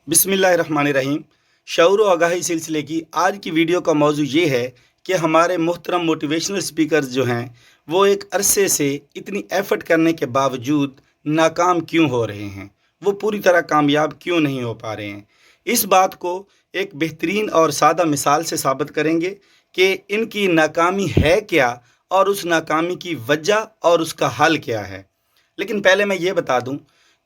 बिस्मिल्लाहिर्रहमानिर्रहीम। शऊर व आगाही सिलसिले की आज की वीडियो का मौजू ये है कि हमारे मुहतरम मोटिवेशनल स्पीकर्स जो हैं वो एक अरसे से इतनी एफ़र्ट करने के बावजूद नाकाम क्यों हो रहे हैं, वो पूरी तरह कामयाब क्यों नहीं हो पा रहे हैं। इस बात को एक बेहतरीन और सादा मिसाल से साबित करेंगे कि इनकी नाकामी है क्या और उस नाकामी की वजह और उसका हल क्या है। लेकिन पहले मैं ये बता दूं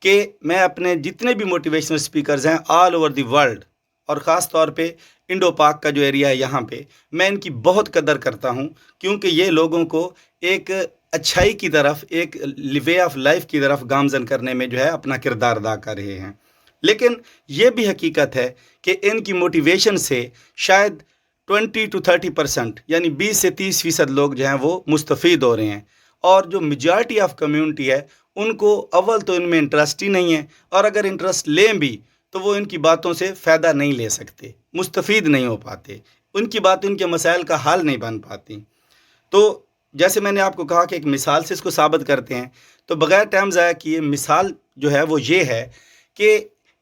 कि मैं अपने जितने भी मोटिवेशनल स्पीकर्स हैं ऑल ओवर द वर्ल्ड और ख़ास तौर पे इंडो पाक का जो एरिया है यहाँ पे, मैं इनकी बहुत कदर करता हूँ, क्योंकि ये लोगों को एक अच्छाई की तरफ, एक वे ऑफ लाइफ की तरफ गामजन करने में जो है अपना किरदार अदा कर रहे हैं। लेकिन ये भी हकीकत है कि इनकी मोटिवेशन से शायद 20 to 30% यानी 20 से 30% लोग जो हैं वो मुस्तफ़ीद हो रहे हैं, और जो मेजॉरिटी ऑफ कम्युनिटी है उनको अव्वल तो इनमें इंटरेस्ट ही नहीं है, और अगर इंटरेस्ट लें भी तो वो इनकी बातों से फ़ायदा नहीं ले सकते, मुस्तफ़ीद नहीं हो पाते, उनकी बात उनके मसाइल का हल नहीं बन पाती। तो जैसे मैंने आपको कहा कि एक मिसाल से इसको साबित करते हैं, तो बग़ैर टाइम ज़ाया किए मिसाल जो है वो ये है कि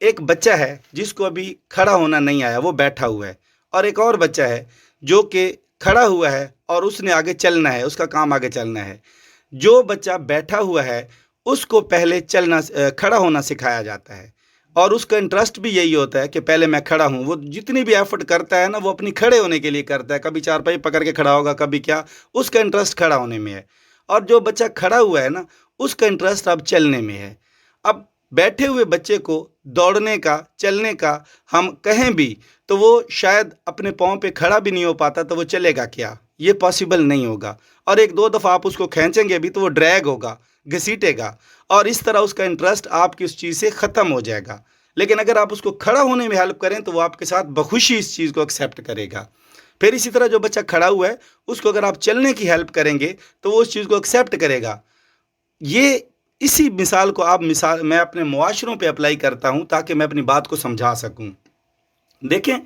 एक बच्चा है जिसको अभी खड़ा होना नहीं आया, वो बैठा हुआ है, और एक और बच्चा है जो कि खड़ा हुआ है और उसने आगे चलना है, उसका काम आगे चलना है। जो बच्चा बैठा हुआ है उसको पहले खड़ा होना सिखाया जाता है, और उसका इंटरेस्ट भी यही होता है कि पहले मैं खड़ा हूँ। वो जितनी भी एफर्ट करता है ना, वो अपनी खड़े होने के लिए करता है, कभी चारपाई पकड़ के खड़ा होगा, कभी क्या, उसका इंटरेस्ट खड़ा होने में है। और जो बच्चा खड़ा हुआ है ना, उसका इंटरेस्ट अब चलने में है। अब बैठे हुए बच्चे को दौड़ने का, चलने का हम कहें भी तो वो शायद अपने पाँव पे खड़ा भी नहीं हो पाता, तो वो चलेगा क्या? ये पॉसिबल नहीं होगा। और एक दो दफ़ा आप उसको खींचेंगे भी तो वो ड्रैग होगा, घसीटेगा, और इस तरह उसका इंटरेस्ट आपकी उस चीज़ से ख़त्म हो जाएगा। लेकिन अगर आप उसको खड़ा होने में हेल्प करें तो वो आपके साथ बखुशी इस चीज़ को एक्सेप्ट करेगा। फिर इसी तरह जो बच्चा खड़ा हुआ है उसको अगर आप चलने की हेल्प करेंगे तो वो उस चीज़ को एक्सेप्ट करेगा। ये इसी मिसाल को मैं अपने मुआशरों पे अप्लाई करता हूँ ताकि मैं अपनी बात को समझा सकूँ। देखें,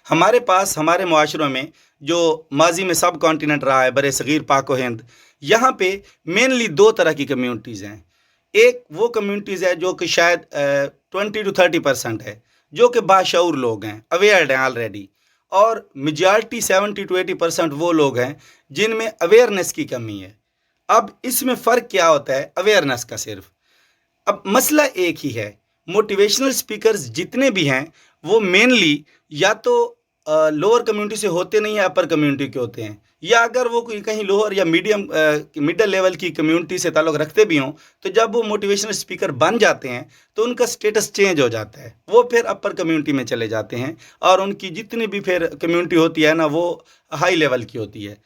हमारे पास हमारे मुआशरों में जो माजी में सब कॉन्टिनेंट रहा है, बरे सग़ीर पाक व हिंद, यहाँ पे मेनली दो तरह की कम्युनिटीज़ हैं। एक वो कम्युनिटीज़ है जो कि शायद 20 to 30% है, जो कि बाशऊर लोग हैं, अवेयर्ड हैं ऑलरेडी, और मेजॉरिटी 70 to 80% वो लोग हैं जिनमें अवेयरनेस की कमी है। अब इसमें फ़र्क क्या होता है अवेयरनेस का? सिर्फ अब मसला एक ही है। मोटिवेशनल स्पीकर्स जितने भी हैं वो मेनली या तो लोअर कम्युनिटी से होते नहीं हैं, अपर कम्युनिटी के होते हैं, या अगर वो कोई कहीं लोअर या मिडल लेवल की कम्युनिटी से ताल्लुक़ रखते भी हों, तो जब वो मोटिवेशनल स्पीकर बन जाते हैं तो उनका स्टेटस चेंज हो जाता है, वो फिर अपर कम्युनिटी में चले जाते हैं, और उनकी जितनी भी फिर कम्युनिटी होती है ना, वो हाई लेवल की होती है।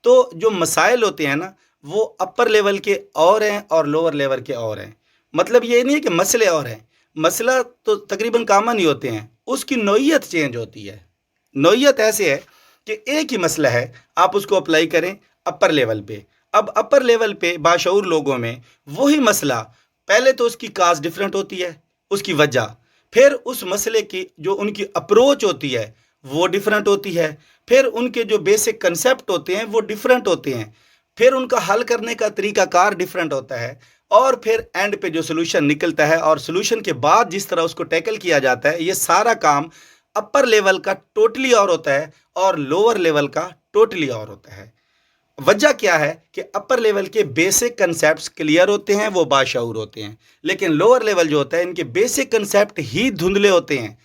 तो जो मसाइल होते हैं ना, वो अपर लेवल के और हैं और लोअर लेवल के और हैं। मतलब ये नहीं है कि मसले और हैं, मसला तो तकरीबन कॉमन ही होते हैं, उसकी नौइयत चेंज होती है। नौइयत ऐसे है कि एक ही मसला है, आप उसको अप्लाई करें अपर लेवल पे। अब अपर लेवल पे बाशऊर लोगों में वही मसला, पहले तो उसकी काज डिफरेंट होती है, उसकी वजह, फिर उस मसले की जो उनकी अप्रोच होती है वो डिफरेंट होती है, फिर उनके जो बेसिक कंसेप्ट होते हैं वो डिफरेंट होते हैं, फिर उनका हल करने का तरीक़ाकार डिफरेंट होता है, और फिर एंड पे जो सोल्यूशन निकलता है और सोल्यूशन के बाद जिस तरह उसको टैकल किया जाता है, ये सारा काम अपर लेवल का टोटली और होता है और लोअर लेवल का टोटली और होता है। वजह क्या है कि अपर लेवल के बेसिक कंसेप्ट्स क्लियर होते हैं, वो बाशऊर होते हैं, लेकिन लोअर लेवल जो होता है इनके बेसिक कंसेप्ट ही धुंधले होते हैं।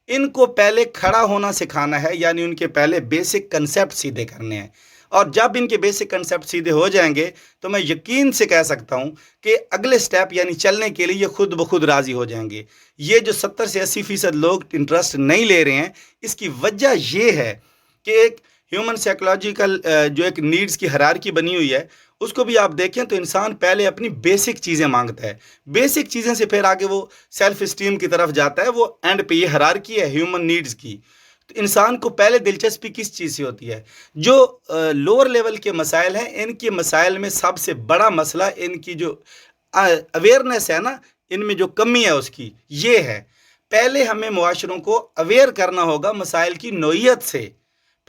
इनको पहले खड़ा होना सिखाना है, यानी उनके पहले बेसिक कंसेप्ट सीधे करने हैं, और जब इनके बेसिक कंसेप्ट सीधे हो जाएंगे तो मैं यकीन से कह सकता हूं कि अगले स्टेप यानी चलने के लिए ये खुद ब खुद राज़ी हो जाएंगे। ये जो 70 से 80% लोग इंटरेस्ट नहीं ले रहे हैं, इसकी वजह ये है कि एक ह्यूमन साइकोलॉजिकल जो एक नीड्स की हायरार्की बनी हुई है, उसको भी आप देखें तो इंसान पहले अपनी बेसिक चीज़ें मांगता है, बेसिक चीज़ें से फिर आगे वो सेल्फ इस्टीम की तरफ जाता है। वो एंड पे ये हायरार्की है ह्यूमन नीड्स की। तो इंसान को पहले दिलचस्पी किस चीज़ से होती है? जो लोअर लेवल के मसाइल हैं, इनके मसाइल में सबसे बड़ा मसला इनकी जो अवेयरनेस है ना, इनमें जो कमी है उसकी ये है। पहले हमें मुआशरों को अवेयर करना होगा मसाइल की नौइयत से,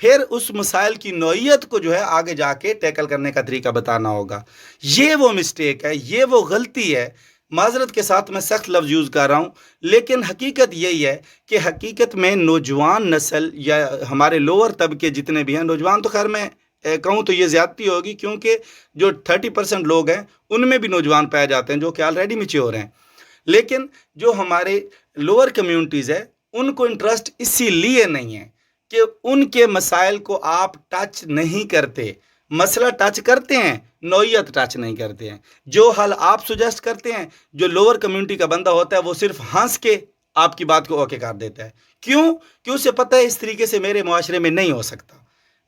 फिर उस मसाइल की नौइयत को जो है आगे जाके टैकल करने का तरीका बताना होगा। ये वो मिस्टेक है, ये वो गलती है माजरत के साथ मैं सख्त लफ्ज़ यूज़ कर रहा हूँ, लेकिन हकीकत यही है कि हकीकत में नौजवान नस्ल या हमारे लोअर तबके जितने भी हैं, नौजवान तो खैर मैं कहूँ तो ये ज़्यादती होगी, क्योंकि जो 30% लोग हैं उनमें भी नौजवान पाए जाते हैं जो कि ऑलरेडी मैच्योर हैं। लेकिन जो हमारे लोअर कम्युनिटीज़ है उनको इंटरेस्ट इसीलिए नहीं है कि उनके मसाइल को आप टच नहीं करते। मसला टच करते हैं, नौयत टच नहीं करते हैं। जो हल आप सुजेस्ट करते हैं, जो लोअर कम्युनिटी का बंदा होता है वो सिर्फ हंस के आपकी बात को ओके कर देता है। क्यों? कि उसे पता है इस तरीके से मेरे मुआशरे में नहीं हो सकता।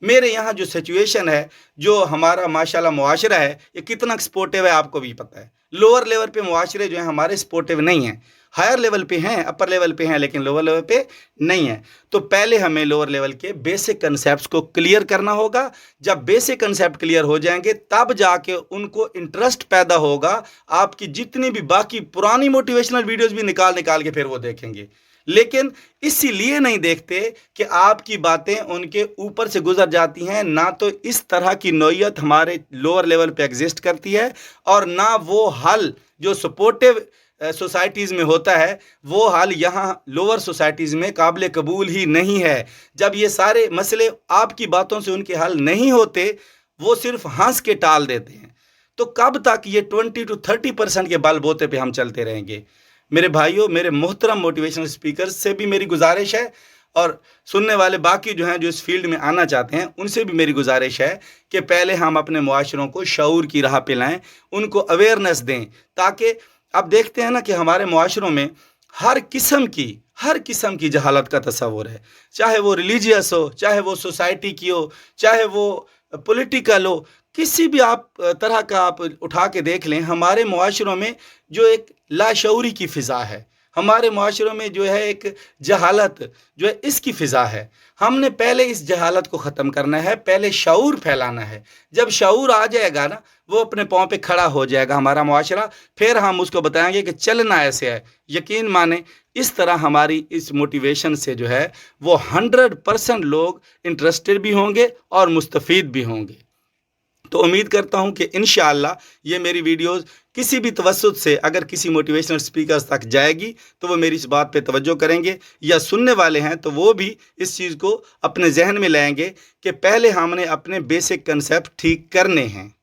मेरे यहाँ जो सिचुएशन है, जो हमारा माशाल्लाह मुआशरा है, ये कितना सपोर्टिव है आपको भी पता है। लोअर लेवल पे मुआशरे जो हैं हमारे सपोर्टिव नहीं हैं, हायर लेवल पे हैं, अपर लेवल पे हैं, लेकिन लोअर लेवल पे नहीं है। तो पहले हमें लोअर लेवल के बेसिक कंसेप्ट्स को क्लियर करना होगा। जब बेसिक कंसेप्ट क्लियर हो जाएंगे तब जाके उनको इंटरेस्ट पैदा होगा। आपकी जितनी भी बाकी पुरानी मोटिवेशनल वीडियोज़ भी निकाल निकाल के फिर वो देखेंगे, लेकिन इसीलिए नहीं देखते कि आपकी बातें उनके ऊपर से गुजर जाती हैं। ना तो इस तरह की नौयत हमारे लोअर लेवल पे एग्जिस्ट करती है, और ना वो हल जो सपोर्टिव सोसाइटीज़ में होता है वो हल यहाँ लोअर सोसाइटीज़ में काबिल कबूल ही नहीं है। जब ये सारे मसले आपकी बातों से उनके हल नहीं होते, वो सिर्फ हंस के टाल देते हैं, तो कब तक ये 20 to 30% के बल बोते पे हम चलते रहेंगे? मेरे भाइयों, मेरे मोहतरम मोटिवेशनल स्पीकर्स से भी मेरी गुजारिश है, और सुनने वाले बाकी जो हैं जो इस फील्ड में आना चाहते हैं उनसे भी मेरी गुजारिश है कि पहले हम अपने मुआशरों को शऊर की राह पे लाएं, उनको अवेयरनेस दें, ताकि अब देखते हैं ना कि हमारे मुआशरों में हर किस्म की जहालत का तस्वुर है। चाहे वो रिलीजियस हो, चाहे वो सोसाइटी की हो, चाहे वो पॉलिटिकल हो, किसी भी आप तरह का आप उठा के देख लें, हमारे मुआशरों में जो एक लाशऊरी की फ़िज़ा है, हमारे मुआशरों में जो है एक जहालत जो है इसकी फ़िज़ा है। हमने पहले इस जहालत को ख़त्म करना है, पहले शऊर फैलाना है। जब शऊर आ जाएगा ना, वो अपने पाँव पे खड़ा हो जाएगा हमारा मुआशरा, फिर हम उसको बताएंगे कि चलना ऐसे है। यकीन माने इस तरह हमारी इस मोटिवेशन से जो है वो 100% लोग इंटरेस्टेड भी होंगे और मुस्तफ़ीद भी होंगे। तो उम्मीद करता हूं कि इंशाअल्लाह ये मेरी वीडियोस किसी भी तवज्जुद से अगर किसी मोटिवेशनल स्पीकर्स तक जाएगी तो वो मेरी इस बात पे तवज्जो करेंगे, या सुनने वाले हैं तो वो भी इस चीज़ को अपने जहन में लाएंगे कि पहले हमने अपने बेसिक कंसेप्ट ठीक करने हैं।